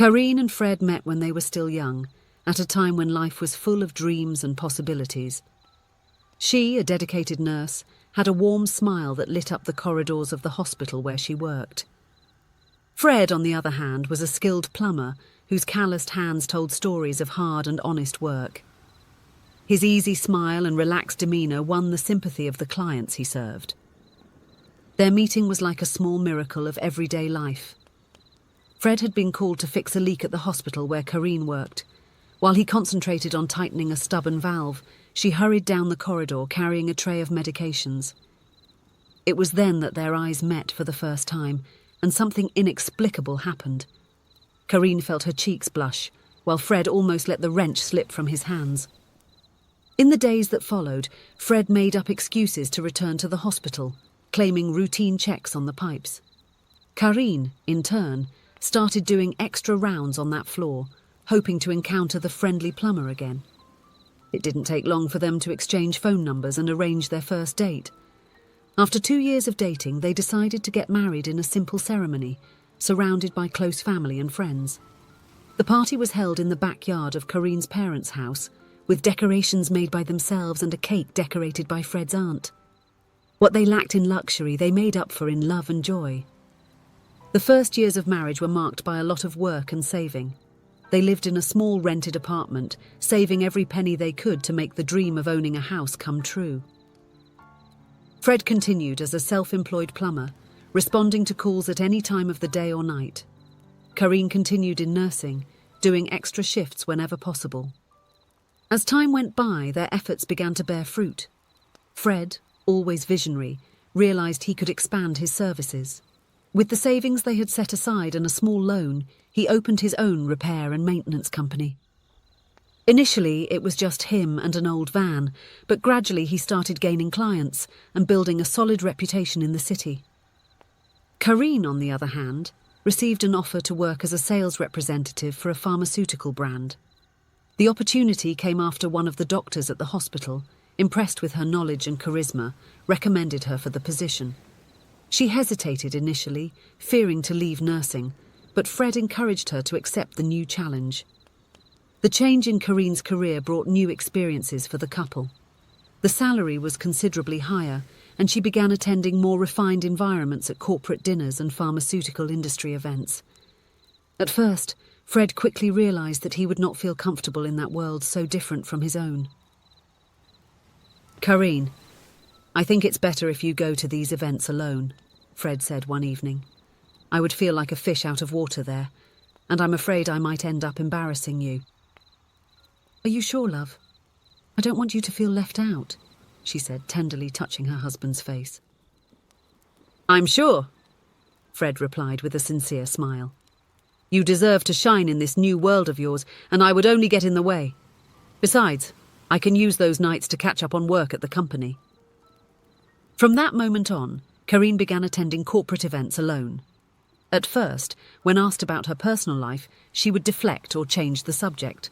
Karine and Fred met when they were still young, at a time when life was full of dreams and possibilities. She, a dedicated nurse, had a warm smile that lit up the corridors of the hospital where she worked. Fred, on the other hand, was a skilled plumber whose calloused hands told stories of hard and honest work. His easy smile and relaxed demeanour won the sympathy of the clients he served. Their meeting was like a small miracle of everyday life. Fred had been called to fix a leak at the hospital where Karine worked. While he concentrated on tightening a stubborn valve, she hurried down the corridor carrying a tray of medications. It was then that their eyes met for the first time, and something inexplicable happened. Karine felt her cheeks blush, while Fred almost let the wrench slip from his hands. In the days that followed, Fred made up excuses to return to the hospital, claiming routine checks on the pipes. Karine, in turn, started doing extra rounds on that floor, hoping to encounter the friendly plumber again. It didn't take long for them to exchange phone numbers and arrange their first date. After 2 years of dating, they decided to get married in a simple ceremony, surrounded by close family and friends. The party was held in the backyard of Karine's parents' house, with decorations made by themselves and a cake decorated by Fred's aunt. What they lacked in luxury, they made up for in love and joy. The first years of marriage were marked by a lot of work and saving. They lived in a small rented apartment, saving every penny they could to make the dream of owning a house come true. Fred continued as a self-employed plumber, responding to calls at any time of the day or night. Karine continued in nursing, doing extra shifts whenever possible. As time went by, their efforts began to bear fruit. Fred, always visionary, realised he could expand his services. With the savings they had set aside and a small loan, he opened his own repair and maintenance company. Initially, it was just him and an old van, but gradually he started gaining clients and building a solid reputation in the city. Karine, on the other hand, received an offer to work as a sales representative for a pharmaceutical brand. The opportunity came after one of the doctors at the hospital, impressed with her knowledge and charisma, recommended her for the position. She hesitated initially, fearing to leave nursing, but Fred encouraged her to accept the new challenge. The change in Karine's career brought new experiences for the couple. The salary was considerably higher, and she began attending more refined environments at corporate dinners and pharmaceutical industry events. At first, Fred quickly realised that he would not feel comfortable in that world so different from his own. "Karine, I think it's better if you go to these events alone," Fred said one evening. "I would feel like a fish out of water there, and I'm afraid I might end up embarrassing you." "Are you sure, love? I don't want you to feel left out," she said, tenderly touching her husband's face. "I'm sure," Fred replied with a sincere smile. "You deserve to shine in this new world of yours, and I would only get in the way. Besides, I can use those nights to catch up on work at the company." From that moment on, Karine began attending corporate events alone. At first, when asked about her personal life, she would deflect or change the subject.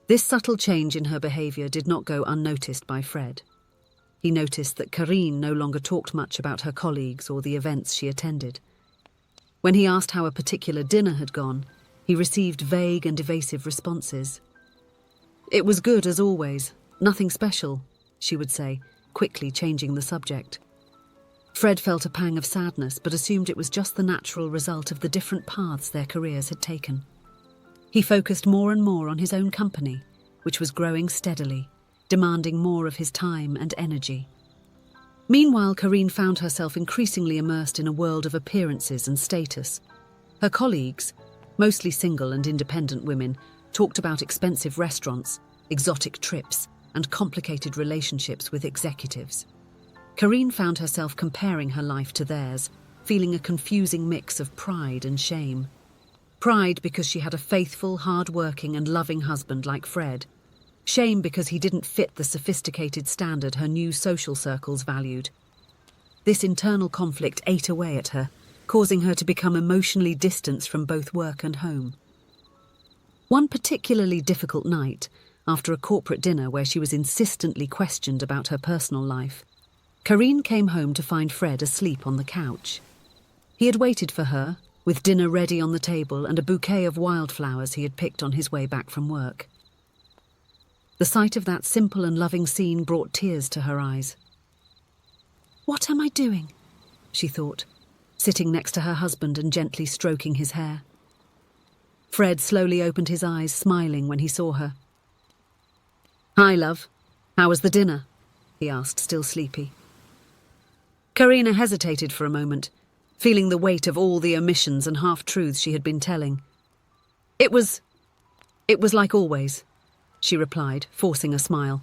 This subtle change in her behaviour did not go unnoticed by Fred. He noticed that Karine no longer talked much about her colleagues or the events she attended. When he asked how a particular dinner had gone, he received vague and evasive responses. "It was good as always, nothing special," she would say, quickly changing the subject. Fred felt a pang of sadness, but assumed it was just the natural result of the different paths their careers had taken. He focused more and more on his own company, which was growing steadily, demanding more of his time and energy. Meanwhile, Karine found herself increasingly immersed in a world of appearances and status. Her colleagues, mostly single and independent women, talked about expensive restaurants, exotic trips, and complicated relationships with executives. Karine found herself comparing her life to theirs, feeling a confusing mix of pride and shame. Pride because she had a faithful, hard-working and loving husband like Fred. Shame because he didn't fit the sophisticated standard her new social circles valued. This internal conflict ate away at her, causing her to become emotionally distanced from both work and home. One particularly difficult night, after a corporate dinner where she was insistently questioned about her personal life, Karine came home to find Fred asleep on the couch. He had waited for her, with dinner ready on the table and a bouquet of wildflowers he had picked on his way back from work. The sight of that simple and loving scene brought tears to her eyes. "What am I doing?" she thought, sitting next to her husband and gently stroking his hair. Fred slowly opened his eyes, smiling when he saw her. "Hi, love. How was the dinner?" he asked, still sleepy. Karina hesitated for a moment, feeling the weight of all the omissions and half-truths she had been telling. It was like always," she replied, forcing a smile.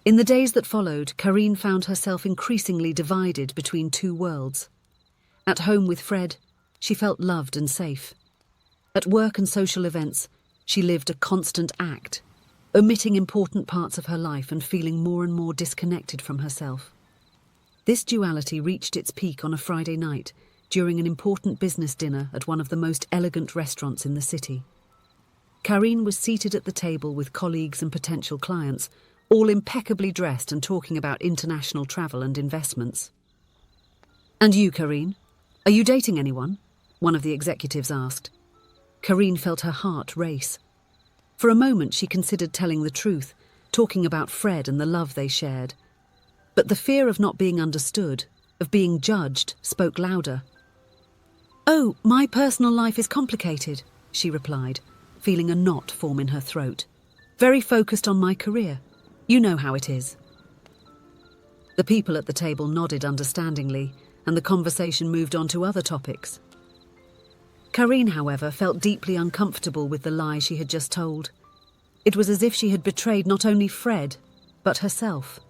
In the days that followed, Karine found herself increasingly divided between two worlds. At home with Fred, she felt loved and safe. At work and social events, she lived a constant act, omitting important parts of her life and feeling more and more disconnected from herself. This duality reached its peak on a Friday night during an important business dinner at one of the most elegant restaurants in the city. Karine was seated at the table with colleagues and potential clients, all impeccably dressed and talking about international travel and investments. "And you, Karine? Are you dating anyone?" one of the executives asked. Karine felt her heart race. For a moment she considered telling the truth, talking about Fred and the love they shared. But the fear of not being understood, of being judged, spoke louder. "Oh, my personal life is complicated," she replied, feeling a knot form in her throat. "Very focused on my career. You know how it is." The people at the table nodded understandingly, and the conversation moved on to other topics. Karine, however, felt deeply uncomfortable with the lie she had just told. It was as if she had betrayed not only Fred, but herself.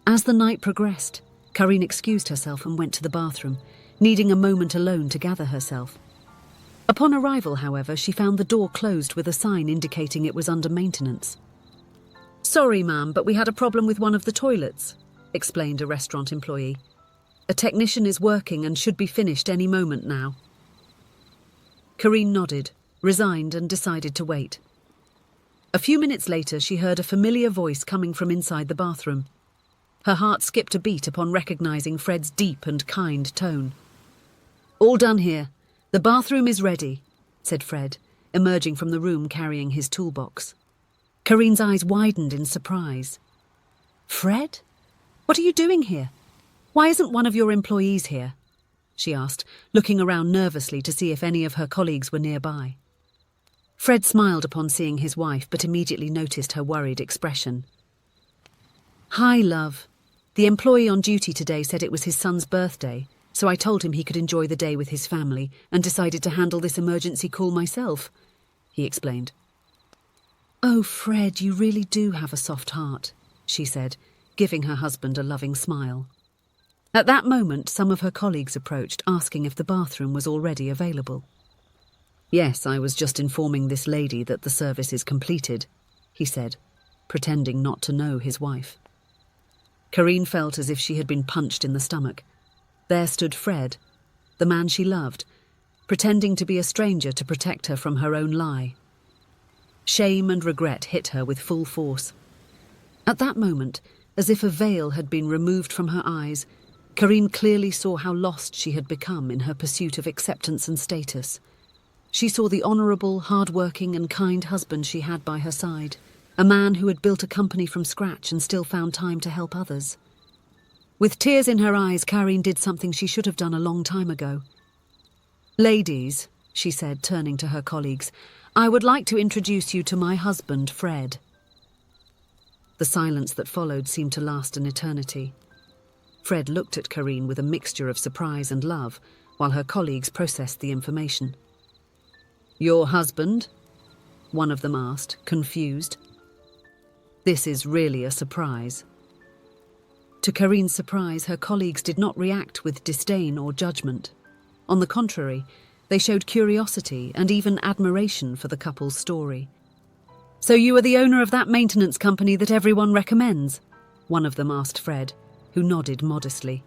As the night progressed, Karine excused herself and went to the bathroom, needing a moment alone to gather herself. Upon arrival, however, she found the door closed with a sign indicating it was under maintenance. "Sorry, ma'am, but we had a problem with one of the toilets," explained a restaurant employee. "A technician is working and should be finished any moment now." Karine nodded, resigned, and decided to wait. A few minutes later, she heard a familiar voice coming from inside the bathroom. Her heart skipped a beat upon recognizing Fred's deep and kind tone. "All done here. The bathroom is ready," said Fred, emerging from the room carrying his toolbox. Karine's eyes widened in surprise. "Fred? What are you doing here? Why isn't one of your employees here?" she asked, looking around nervously to see if any of her colleagues were nearby. Fred smiled upon seeing his wife, but immediately noticed her worried expression. "Hi, love. The employee on duty today said it was his son's birthday, so I told him he could enjoy the day with his family and decided to handle this emergency call myself," he explained. "Oh, Fred, you really do have a soft heart," she said, giving her husband a loving smile. At that moment, some of her colleagues approached, asking if the bathroom was already available. "Yes, I was just informing this lady that the service is completed," he said, pretending not to know his wife. Karine felt as if she had been punched in the stomach. There stood Fred, the man she loved, pretending to be a stranger to protect her from her own lie. Shame and regret hit her with full force. At that moment, as if a veil had been removed from her eyes, Karine clearly saw how lost she had become in her pursuit of acceptance and status. She saw the honourable, hard-working and kind husband she had by her side, a man who had built a company from scratch and still found time to help others. With tears in her eyes, Karine did something she should have done a long time ago. "Ladies," she said, turning to her colleagues, "I would like to introduce you to my husband, Fred." The silence that followed seemed to last an eternity. Fred looked at Karine with a mixture of surprise and love, while her colleagues processed the information. "Your husband?" one of them asked, confused. "This is really a surprise." To Karine's surprise, her colleagues did not react with disdain or judgment. On the contrary, they showed curiosity and even admiration for the couple's story. "So you are the owner of that maintenance company that everyone recommends?" one of them asked Fred, who nodded modestly.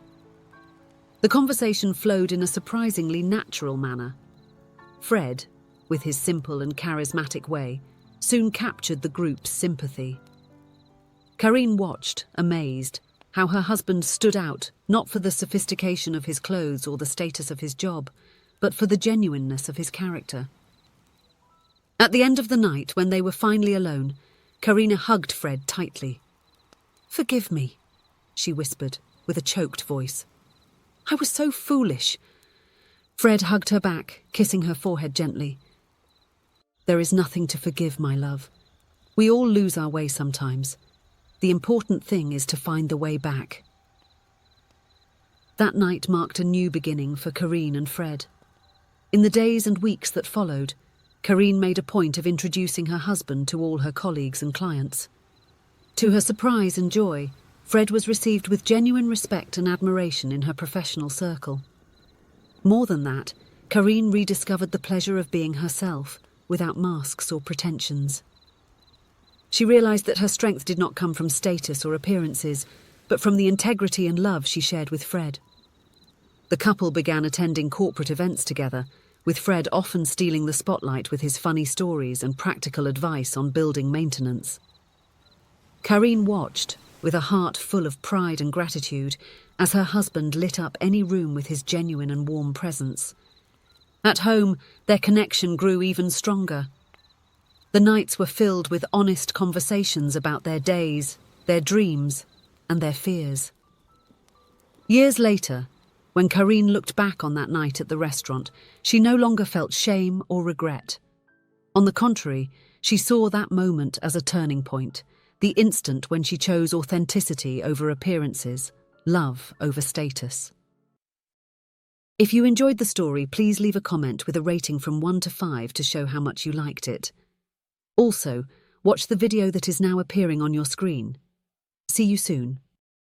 The conversation flowed in a surprisingly natural manner. Fred, with his simple and charismatic way, soon captured the group's sympathy. Karine watched, amazed, how her husband stood out, not for the sophistication of his clothes or the status of his job, but for the genuineness of his character. At the end of the night, when they were finally alone, Karina hugged Fred tightly. "Forgive me," she whispered, with a choked voice. "I was so foolish." Fred hugged her back, kissing her forehead gently. "There is nothing to forgive, my love. We all lose our way sometimes. The important thing is to find the way back." That night marked a new beginning for Karine and Fred. In the days and weeks that followed, Karine made a point of introducing her husband to all her colleagues and clients. To her surprise and joy, Fred was received with genuine respect and admiration in her professional circle. More than that, Karine rediscovered the pleasure of being herself, without masks or pretensions. She realized that her strength did not come from status or appearances, but from the integrity and love she shared with Fred. The couple began attending corporate events together, with Fred often stealing the spotlight with his funny stories and practical advice on building maintenance. Karine watched, with a heart full of pride and gratitude, as her husband lit up any room with his genuine and warm presence. At home, their connection grew even stronger. The nights were filled with honest conversations about their days, their dreams, and their fears. Years later, when Karine looked back on that night at the restaurant, she no longer felt shame or regret. On the contrary, she saw that moment as a turning point, the instant when she chose authenticity over appearances, love over status. If you enjoyed the story, please leave a comment with a rating from 1 to 5 to show how much you liked it. Also, watch the video that is now appearing on your screen. See you soon.